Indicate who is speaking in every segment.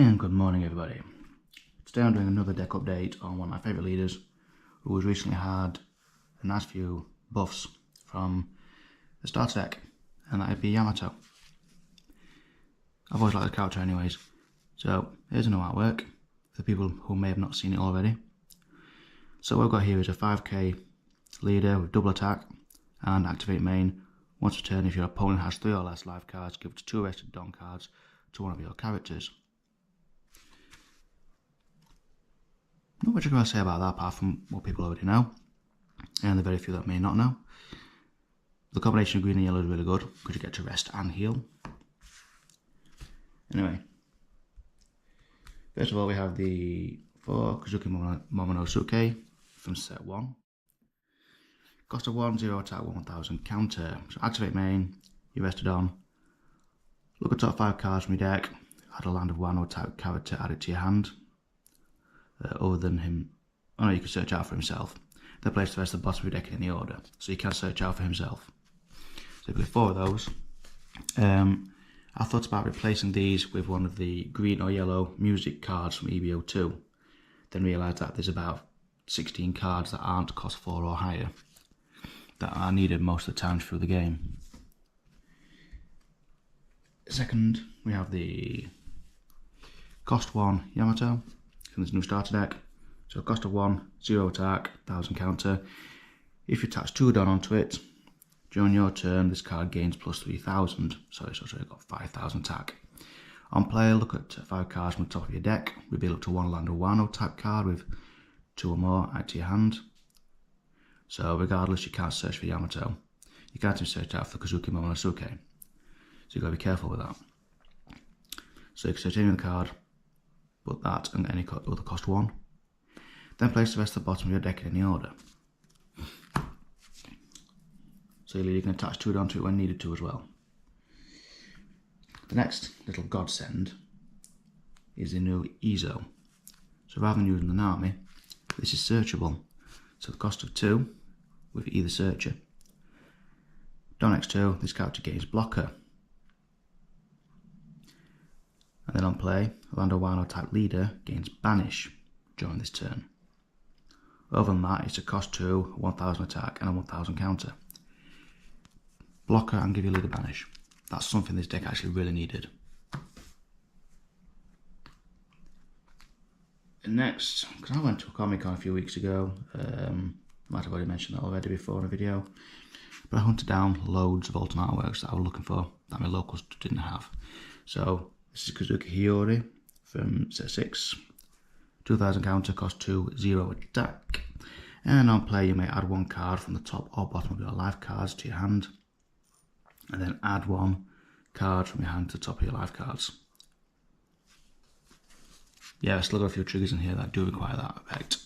Speaker 1: And good morning everybody. Today I'm doing another deck update on one of my favourite leaders who has recently had a nice few buffs from the starter deck, and that would be Yamato. I've always liked the character anyways, so here's a new artwork for people who may have not seen it already. So what I've got here is a 5k leader with double attack and activate main. Once per turn, if your opponent has 3 or less life cards, give 2 rested Don cards to one of your characters. Not much I'm going to say about that apart from what people already know, and the very few that may not know. The combination of green and yellow is really good because you get to rest and heal. Anyway, first of all we have the 4 Kazuki Momonosuke from set 1. Cost of 1, 0 attack, 1000 counter. So activate main, you rested on. Look at top 5 cards from your deck, add a land of 1 or type character, add it to your hand. Other than him, oh no, you can search out for himself. Then place the rest of the bottom of your deck in the order, so you can search out for himself. So we've got 4 of those. I thought about replacing these with one of the green or yellow music cards from OP11, then realised that there's about 16 cards that aren't cost 4 or higher that are needed most of the time through the game. Second, we have the cost 1 Yamato from this new starter deck. So cost of 1, 0 attack, 1000 counter. If you attach 2 Don onto it, during your turn this card gains plus 3000, so it's also got 5000 attack. On play, look at 5 cards from the top of your deck, reveal up to 1 land or Wano type card with 2 or more, add to your hand. So regardless, you can't search for Yamato. You can't even search out for Kazuki Momonosuke, so you've got to be careful with that. So you can search any other card, put that and any other cost 1. Then place the rest at the bottom of your deck in any order. So you can attach 2 onto it when needed to as well. The next little godsend is the new Izo. So rather than using the Nami, this is searchable. So the cost of 2 with either searcher. Don X2, this character gains blocker. And then on play, Lando Wano type leader gains banish during this turn. Other than that, it's a cost 2, 1000 attack and a 1000 counter. Blocker and give your leader banish. That's something this deck actually really needed. And next, because I went to a Comic Con a few weeks ago, might have already mentioned that already before in a video, but I hunted down loads of alternate artworks that I was looking for that my locals didn't have. So this is Kazuki Hiyori from set 6, 2000 counter, cost 2, 0 attack. And on play you may add 1 card from the top or bottom of your life cards to your hand, and then add 1 card from your hand to the top of your life cards. Yeah, I still got a few triggers in here that do require that effect.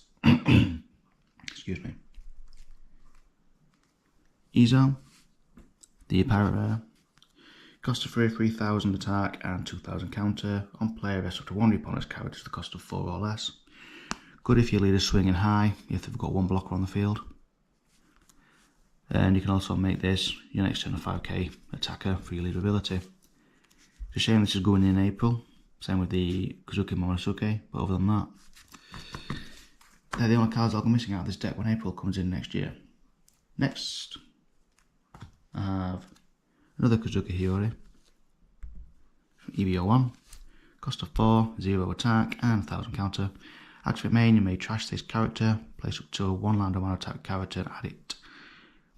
Speaker 1: Excuse me. Izo, the pirate rare. Cost of 3, 3000 attack and 2000 counter. On play, rest up to 1 opponent's character to the cost of 4 or less. Good if your leader's swinging high, if they've got 1 blocker on the field. And you can also make this your next turn of 5k attacker for your leader ability. It's a shame this is going in April, same with the Kazuki Momonosuke, but other than that, they're the only cards I'll go missing out of this deck when April comes in next year. Next, I have another Kazuki Hiyori from OP11. Cost of 4, 0 attack and 1000 counter. Activate main, you may trash this character, place up to 1 land or 1 attack character and add it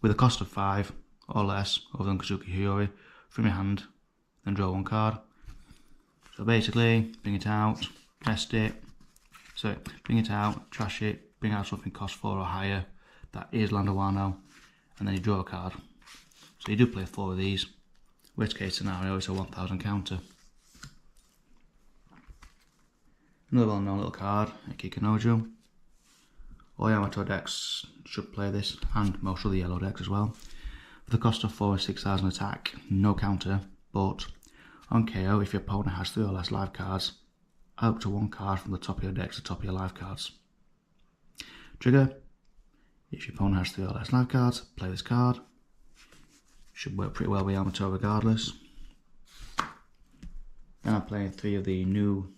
Speaker 1: with a cost of 5 or less other than Kazuki Hiyori from your hand, then draw 1 card. So basically, bring it out, rest it, bring it out, trash it, bring out something cost 4 or higher, that is Land of Wano, and then you draw a card. So you do play 4 of these. Worst case scenario is a 1000 counter. Another well-known little card, Kikanojo. All Yamato decks should play this, and most other yellow decks as well. For the cost of 4 and 6000 attack, no counter, but on KO, if your opponent has 3 or less life cards, add up to 1 card from the top of your deck to the top of your life cards. Trigger, if your opponent has 3 or less life cards, play this card. Should work pretty well with Yamato regardless. Then I'm playing 3 of the new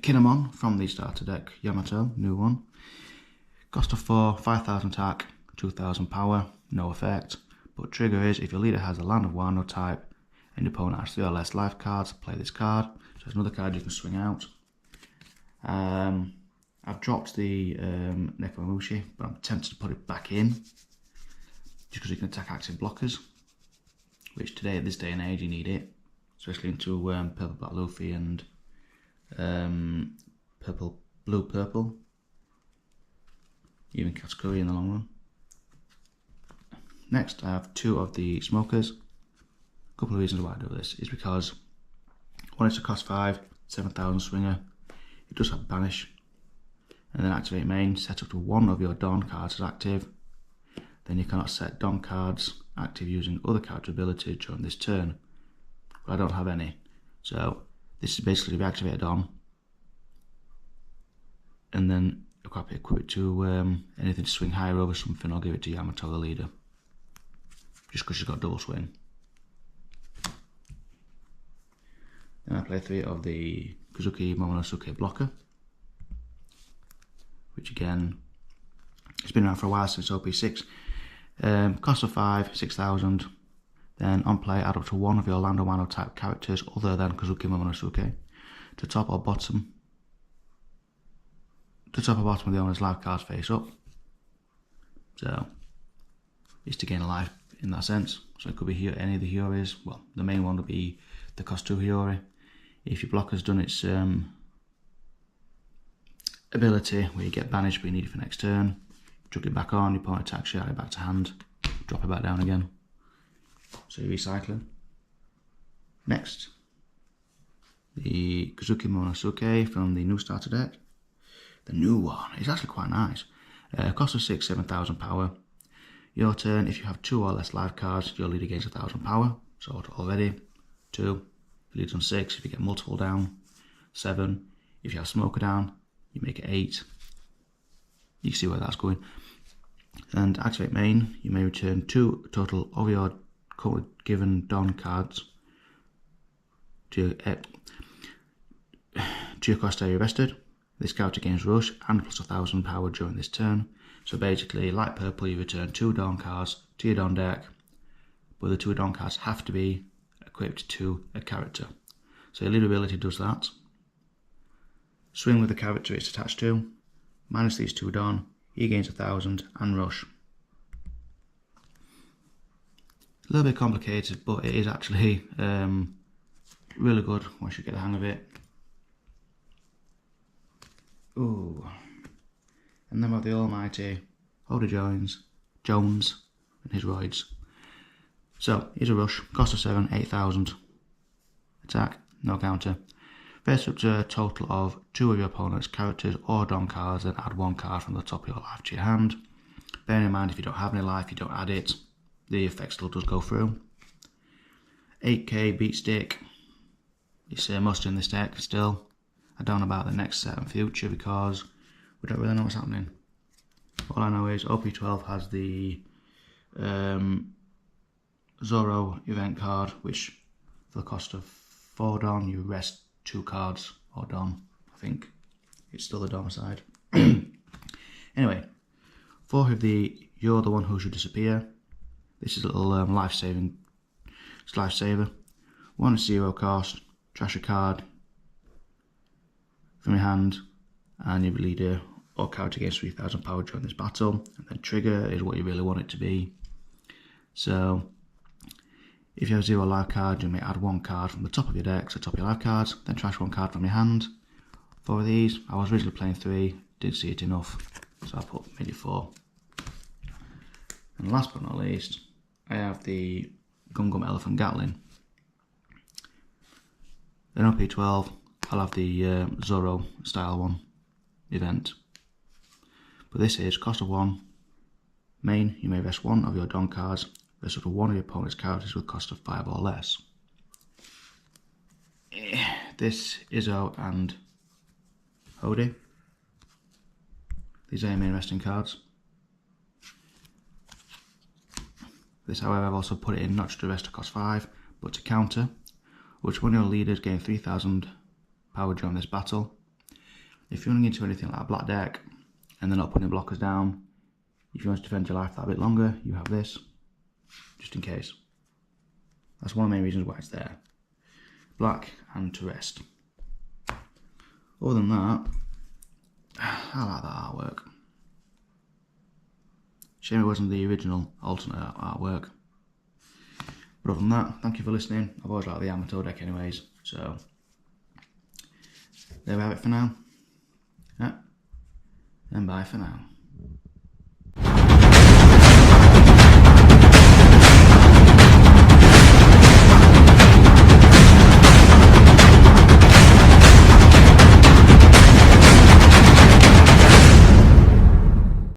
Speaker 1: Kinemon from the starter deck, Yamato, new one. Cost of 4, 5000 attack, 2000 power, no effect. But trigger is if your leader has a land of Wano type and your opponent has 3 or less life cards, play this card. So there's another card you can swing out. I've dropped the Nekomamushi, but I'm tempted to put it back in just because it can attack active blockers, which today, at this day and age, you need it, especially into Purple Black Luffy and Blue-Purple, even Katakuri in the long run. Next, I have 2 of the smokers. A couple of reasons why I do this is because one is to cost 5, 7000 swinger. It does have banish, and then activate main, set up to 1 of your Dawn cards as active. Then you cannot set Dawn cards active using other character abilities during this turn. But I don't have any, so this is basically to reactivate a Dawn, and then equip it to anything to swing higher over something, or give it to Yamato, the leader, just because she's got double swing. Then I play 3 of the Kazuki Momonosuke blocker, which again, it's been around for a while, since OP6. Cost of 5, 6000. Then on play, add up to 1 of your Land of Wano type characters other than Kazuki Momonosuke to top or bottom. To top or bottom of the owner's life cards face up. So it's to gain a life in that sense. So it could be any of the Hyoris. Well, the main one would be the cost 2 Hyori. If your blocker's done its ability where you get banished but you need it for next turn, chuck it back on, your opponent attacks you, add it back to hand, drop it back down again. So you're recycling. Next, the Kazuki Momonosuke from the new starter deck. The new one is actually quite nice. Cost of 6, 7000 power. Your turn, if you have 2 or less life cards, your leader gains 1000 power. So already 2. If your leader's on 6, if you get multiple down, 7. If you have smoker down, you make it 8. You can see where that's going. And activate main, you may return 2 total of your given Dawn cards to your cost area rested. This character gains rush and plus 1000 power during this turn. So basically, like purple, you return 2 Dawn cards to your Dawn deck, but the 2 Dawn cards have to be equipped to a character. So your leader ability does that. Swing with the character it's attached to, minus these 2 Dawn, he gains 1000 and rush. A little bit complicated, but it is actually really good once you get the hang of it. Ooh. And then we have the almighty Oda Jones and his roids. So here's a rush, cost of 7, 8000. Attack, no counter. Face up to a total of 2 of your opponent's characters or Dawn cards, and add 1 card from the top of your life to your hand. Bearing in mind, if you don't have any life, you don't add it. The effect still does go through. 8k beat stick. It's a must in this deck still. I don't know about the next set and future because we don't really know what's happening. All I know is OP12 has the Zoro event card, which for the cost of 4 Dawn, you rest 2 cards or Dawn. I think it's still the Dawn side. Anyway, 4 of the You're the One Who Should Disappear. This is a little life-saver. 1 is 0 cost, trash a card from your hand, and your leader or character gains 3000 power during this battle. And then trigger is what you really want it to be. So if you have 0 life card, you may add 1 card from the top of your deck to the top of your life cards, then trash 1 card from your hand. 4 of these. I was originally playing 3, didn't see it enough, so I made it 4. And last but not least, I have the Gum Gum Elephant Gatling. Then OP12, I'll have the Zoro style one event. But this is cost of 1. Main, you may rest 1 of your Dawn cards, rest up to 1 of your opponent's characters with cost of 5 or less. This Izzo and Hody. These are your main resting cards. This, however, I've also put it in not just to rest to cost 5, but to counter, which one of your leaders gain 3000 power during this battle. if you're running into anything like a black deck and they're not putting blockers down, if you want to defend your life that bit longer, you have this, just in case. That's one of the main reasons why it's there. Black and to rest. Other than that, I like that artwork. Shame it wasn't the original alternate artwork. But other than that, thank you for listening. I've always liked the Yamato deck anyways, so there we have it for now. Yeah. And bye for now.